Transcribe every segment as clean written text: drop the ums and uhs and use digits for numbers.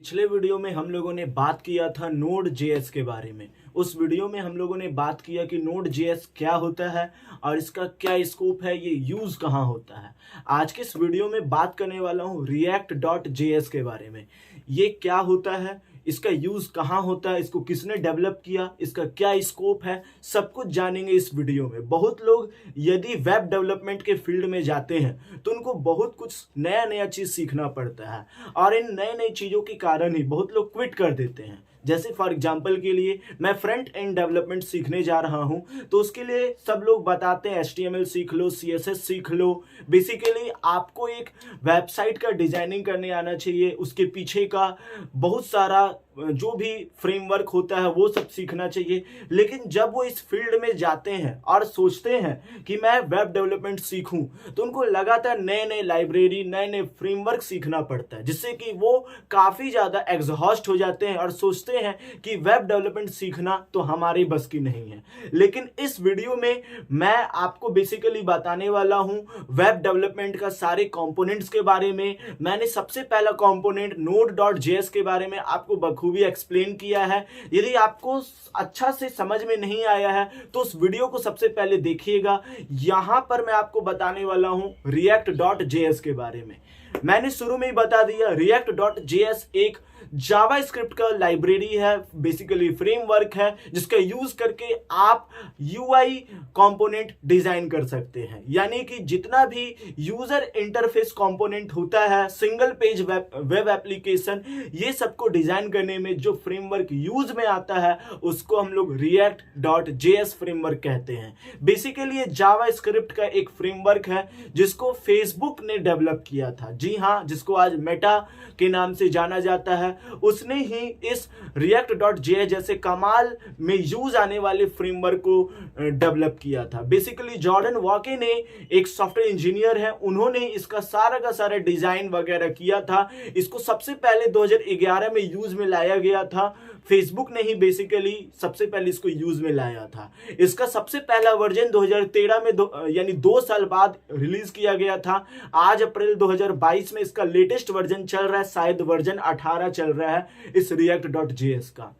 पिछले वीडियो में हम लोगों ने बात किया था नोड जेएस के बारे में। उस वीडियो में हम लोगों ने बात किया कि नोड जेएस क्या होता है और इसका क्या स्कोप है, ये यूज कहाँ होता है। आज के इस वीडियो में बात करने वाला हूँ रिएक्ट डॉट जेएस के बारे में। ये क्या होता है, इसका यूज कहाँ होता है, इसको किसने डेवलप किया, इसका क्या स्कोप है, सब कुछ जानेंगे इस वीडियो में। बहुत लोग यदि वेब डेवलपमेंट के फील्ड में जाते हैं तो उनको बहुत कुछ नया नया चीज सीखना पड़ता है और इन नए नई चीजों के कारण ही बहुत लोग क्विट कर देते हैं। जैसे फॉर एग्जांपल के लिए मैं फ्रंट एंड डेवलपमेंट सीखने जा रहा हूं तो उसके लिए सब लोग बताते हैं HTML सीख लो, CSS सीख लो। बेसिकली आपको एक वेबसाइट का डिजाइनिंग करने आना चाहिए, उसके पीछे का बहुत सारा जो भी फ्रेमवर्क होता है वो सब सीखना चाहिए। लेकिन जब वो इस फील्ड में जाते हैं और सोचते हैं कि मैं वेब डेवलपमेंट सीखूं तो उनको लगातार नए नए लाइब्रेरी, नए नए फ्रेमवर्क सीखना पड़ता है, जिससे कि वो काफी ज्यादा एग्जॉस्ट हो जाते हैं और सोचते हैं कि वेब डेवलपमेंट सीखना तो हमारी बस की नहीं है। लेकिन इस वीडियो में मैं आपको बेसिकली बताने वाला हूं वेब डेवलपमेंट का सारे कंपोनेंट्स के बारे में। मैंने सबसे पहला कंपोनेंट नोड डॉट जेएस के बारे में आपको बखूबी एक्सप्लेन किया है। यदि आपको अच्छा से समझ में नहीं आया है तो उस वीडियो को सबसे पहले देखिएगा। यहां पर मैं आपको बताने वाला हूं रिएक्ट डॉट जेएस के बारे में। मैंने शुरू में ही बता दिया, रिएक्ट डॉट जेएस एक जावास्क्रिप्ट का लाइब्रेरी है, बेसिकली फ्रेमवर्क है, जिसका यूज करके आप यूआई कंपोनेंट डिजाइन कर सकते हैं। यानी कि जितना भी यूजर इंटरफेस कंपोनेंट होता है, सिंगल पेज वेब एप्लीकेशन, ये सबको डिजाइन करने में जो फ्रेमवर्क यूज में आता है उसको हम लोग रिएक्ट डॉट जेएस फ्रेमवर्क कहते हैं। बेसिकली ये जावास्क्रिप्ट का एक फ्रेमवर्क है जिसको फेसबुक ने डेवलप किया था। जी हाँ, जिसको आज मेटा के नाम से जाना जाता है, उसने ही इस रिएक्ट डॉट जेएस जैसे कमाल में यूज आने वाले फ्रेमवर्क को डेवलप किया था। बेसिकली जॉर्डन वॉके ने एक सॉफ्टवेयर इंजीनियर है, उन्होंने इसका सारा का सारा डिजाइन वगैरह किया था। इसको सबसे पहले 2011 में यूज में लाया गया था। फेसबुक ने ही बेसिकली सबसे पहले इसको यूज में लाया था। इसका सबसे पहला वर्जन 2013 में यानी 2 साल बाद रिलीज किया गया था। आज अप्रैल 2022 में इसका लेटेस्ट वर्जन चल रहा है, शायद वर्जन 18 चल रहा है इस रिएक्ट डॉट जेएस का।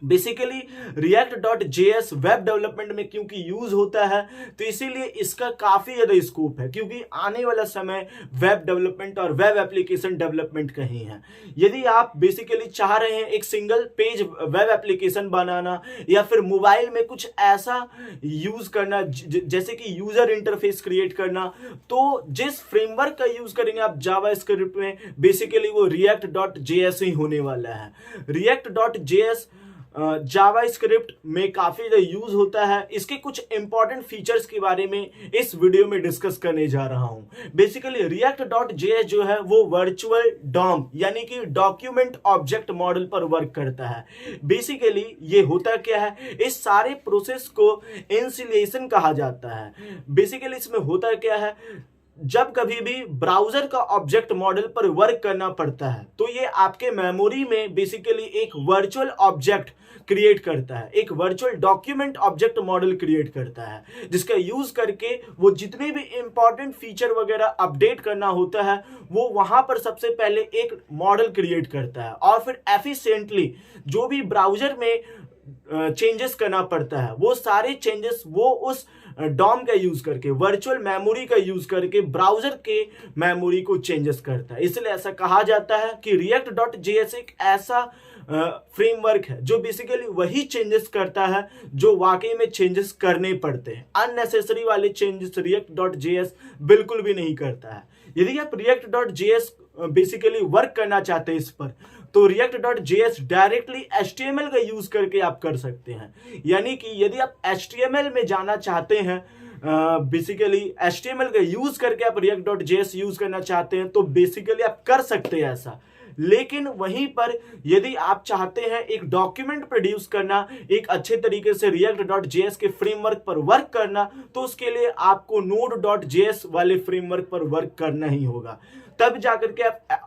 Basically react dot JS web development में क्योंकि यूज होता है तो इसीलिए इसका काफी ज्यादा स्कोप है, क्योंकि आने वाला समय वेब डेवलपमेंट और वेब एप्लीकेशन डेवलपमेंट का ही है। यदि आप बेसिकली चाह रहे हैं एक सिंगल पेज वेब एप्लीकेशन बनाना या फिर मोबाइल में कुछ ऐसा यूज करना जैसे कि यूजर इंटरफेस क्रिएट करना, तो जिस फ्रेमवर्क का यूज करेंगे आप जावास्क्रिप्ट में, बेसिकली वो रिएक्ट डॉट जेएस ही होने वाला है। रिएक्ट डॉट जेएस जावास्क्रिप्ट में काफी ज्यादा यूज होता है। इसके कुछ इंपॉर्टेंट फीचर्स के बारे में इस वीडियो में डिस्कस करने जा रहा हूं। बेसिकली रिएक्ट डॉट जेएस जो है वो वर्चुअल डॉम यानी कि डॉक्यूमेंट ऑब्जेक्ट मॉडल पर वर्क करता है। बेसिकली ये होता क्या है, इस सारे प्रोसेस को इंस्टॉलेशन कहा जाता है। बेसिकली इसमें होता क्या है, जब कभी भी ब्राउजर का ऑब्जेक्ट मॉडल पर वर्क करना पड़ता है तो ये आपके मेमोरी में बेसिकली एक वर्चुअल ऑब्जेक्ट क्रिएट करता है, एक virtual document object model create करता है, जिसका यूज करके वो जितने भी इंपॉर्टेंट फीचर वगैरह अपडेट करना होता है वो वहां पर सबसे पहले एक मॉडल क्रिएट करता है और फिर एफिशिएंटली जो भी ब्राउजर में चेंजेस करना पड़ता है वो सारे चेंजेस वो उस डॉम का यूज करके, वर्चुअल मेमोरी का यूज करके ब्राउजर के मेमोरी को चेंजेस करता है। इसलिए ऐसा कहा जाता है कि रिएक्ट डॉट जेएस एक ऐसा फ्रेमवर्क है जो बेसिकली वही चेंजेस करता है जो वाकई में चेंजेस करने पड़ते हैं। अननेसेसरी वाले चेंजेस रिएक्ट डॉट जेएस बिल्कुल भी नहीं करता है। यदि आप react dot JS basically work करना चाहते हैं इस पर, तो react dot JS directly HTML का यूज करके आप कर सकते हैं। यानी कि यदि आप HTML में जाना चाहते हैं, बेसिकली HTML का यूज करके आप रिएक्ट डॉट जेएस यूज करना चाहते हैं तो बेसिकली आप कर सकते हैं ऐसा। लेकिन वहीं पर यदि आप चाहते हैं एक डॉक्यूमेंट प्रोड्यूस करना एक अच्छे तरीके से रिएक्ट डॉट जेएस के फ्रेमवर्क पर वर्क करना, तो उसके लिए आपको नोड डॉट जेएस वाले फ्रेमवर्क पर वर्क करना ही होगा। तब जाकर के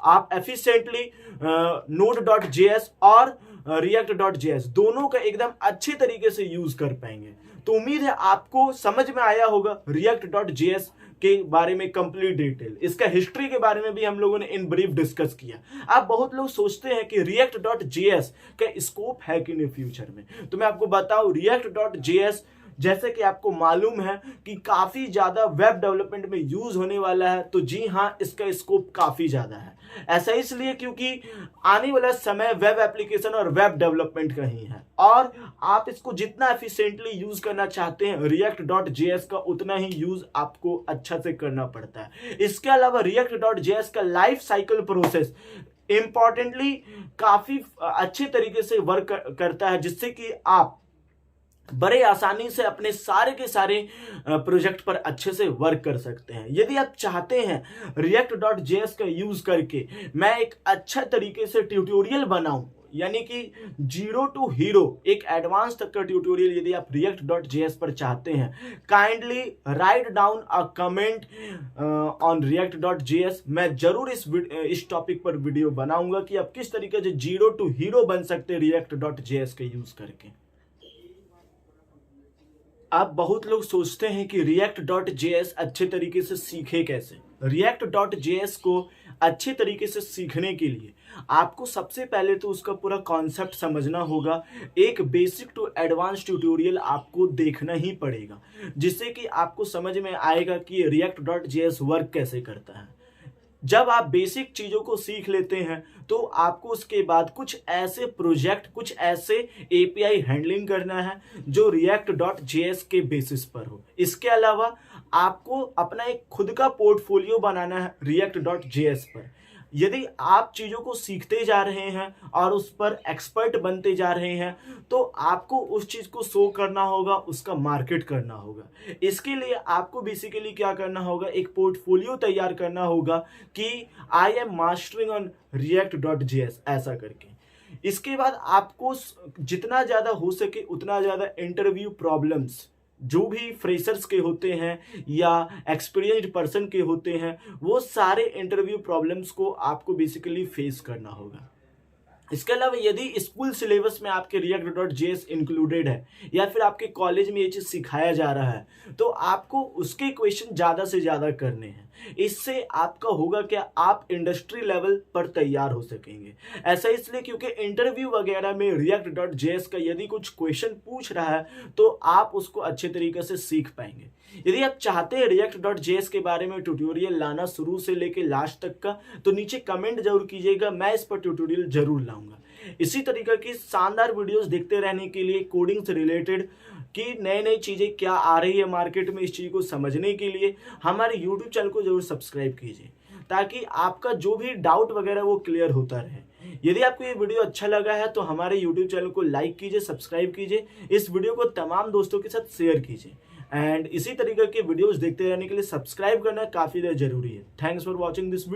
आप एफिशिएंटली नोड डॉट जेएस और रिएक्ट डॉट जेएस दोनों का एकदम अच्छे तरीके से यूज कर पाएंगे। तो उम्मीद है आपको समझ में आया होगा रिएक्ट डॉट जेएस के बारे में कंप्लीट डिटेल, इसका हिस्ट्री के बारे में भी हम लोगों ने इन ब्रीफ डिस्कस किया। अब बहुत लोग सोचते हैं कि react.js का स्कोप है कि नहीं फ्यूचर में, तो मैं आपको बताऊं react.js जैसे कि आपको मालूम है कि काफी ज्यादा वेब डेवलपमेंट में यूज होने वाला है, तो जी हाँ, इसका स्कोप काफी ज्यादा है। ऐसा इसलिए क्योंकि आने वाला समय वेब एप्लीकेशन और वेब डेवलपमेंट का ही है, और आप इसको जितना एफिशिएंटली यूज करना चाहते हैं react.js का उतना ही यूज आपको अच्छा से करना पड़ता है। इसके अलावा react.js का लाइफ साइकिल प्रोसेस इंपॉर्टेंटली काफी अच्छे तरीके से वर्क करता है, जिससे कि आप बड़े आसानी से अपने सारे के सारे प्रोजेक्ट पर अच्छे से वर्क कर सकते हैं। यदि आप चाहते हैं react.js का यूज करके मैं एक अच्छा तरीके से ट्यूटोरियल बनाऊं, यानी कि जीरो टू हीरो एक एडवांस तक का ट्यूटोरियल यदि आप react.js पर चाहते हैं, kindly write down a comment on react.js। मैं जरूर इस टॉपिक पर वीडियो बनाऊंगा कि आप किस तरीके से जीरो टू हीरो बन सकते हैं react.js का यूज करके। अब बहुत लोग सोचते हैं कि react.js अच्छे तरीके से सीखे कैसे। react.js को अच्छे तरीके से सीखने के लिए आपको सबसे पहले तो उसका पूरा कॉन्सेप्ट समझना होगा। एक बेसिक टू एडवांस ट्यूटोरियल आपको देखना ही पड़ेगा, जिससे कि आपको समझ में आएगा कि react.js वर्क कैसे करता है। जब आप बेसिक चीजों को सीख लेते हैं तो आपको उसके बाद कुछ ऐसे प्रोजेक्ट, कुछ ऐसे एपीआई हैंडलिंग करना है जो react.js के बेसिस पर हो। इसके अलावा आपको अपना एक खुद का पोर्टफोलियो बनाना है react.js पर। यदि आप चीजों को सीखते जा रहे हैं और उस पर एक्सपर्ट बनते जा रहे हैं, तो आपको उस चीज को शो करना होगा, उसका मार्केट करना होगा। इसके लिए आपको बेसिकली क्या करना होगा, एक पोर्टफोलियो तैयार करना होगा कि I am mastering on react.js ऐसा करके। इसके बाद आपको जितना ज्यादा हो सके उतना ज्यादा इंटरव्यू प्रॉब्लम्स जो भी फ्रेशर्स के होते हैं या एक्सपीरियंस्ड पर्सन के होते हैं, वो सारे इंटरव्यू प्रॉब्लम्स को आपको बेसिकली फेस करना होगा। इसके अलावा यदि स्कूल सिलेबस में आपके react.js इंक्लूडेड है या फिर आपके कॉलेज में ये चीज सिखाया जा रहा है, तो आपको उसके क्वेश्चन ज्यादा से ज्यादा करने हैं। इससे आपका होगा क्या, आप इंडस्ट्री लेवल पर तैयार हो सकेंगे। ऐसा इसलिए क्योंकि इंटरव्यू वगैरह में react.js का यदि कुछ क्वेश्चन पूछ रहा है तो आप उसको अच्छे तरीके से सीख पाएंगे। यदि आप चाहते हैं react.js के बारे में ट्यूटोरियल लाना शुरू से लेके लास्ट तक का, तो नीचे कमेंट जरूर कीजिएगा, मैं इस पर ट्यूटोरियल जरूर लाऊंगा। इसी तरीके की शानदार वीडियोस देखते रहने के लिए, कोडिंग से रिलेटेड कि नई नई चीजें क्या आ रही है मार्केट में, इस चीज को समझने के लिए हमारे यूट्यूब चैनल को जरूर सब्सक्राइब कीजिए, ताकि आपका जो भी डाउट वगैरह वो क्लियर होता रहे। यदि आपको ये वीडियो अच्छा लगा है तो हमारे यूट्यूब चैनल को लाइक कीजिए, सब्सक्राइब कीजिए, इस वीडियो को तमाम दोस्तों के साथ शेयर कीजिए, एंड इसी तरीके के वीडियोस देखते रहने के लिए सब्सक्राइब करना काफी जरूरी है। Thanks for watching this video.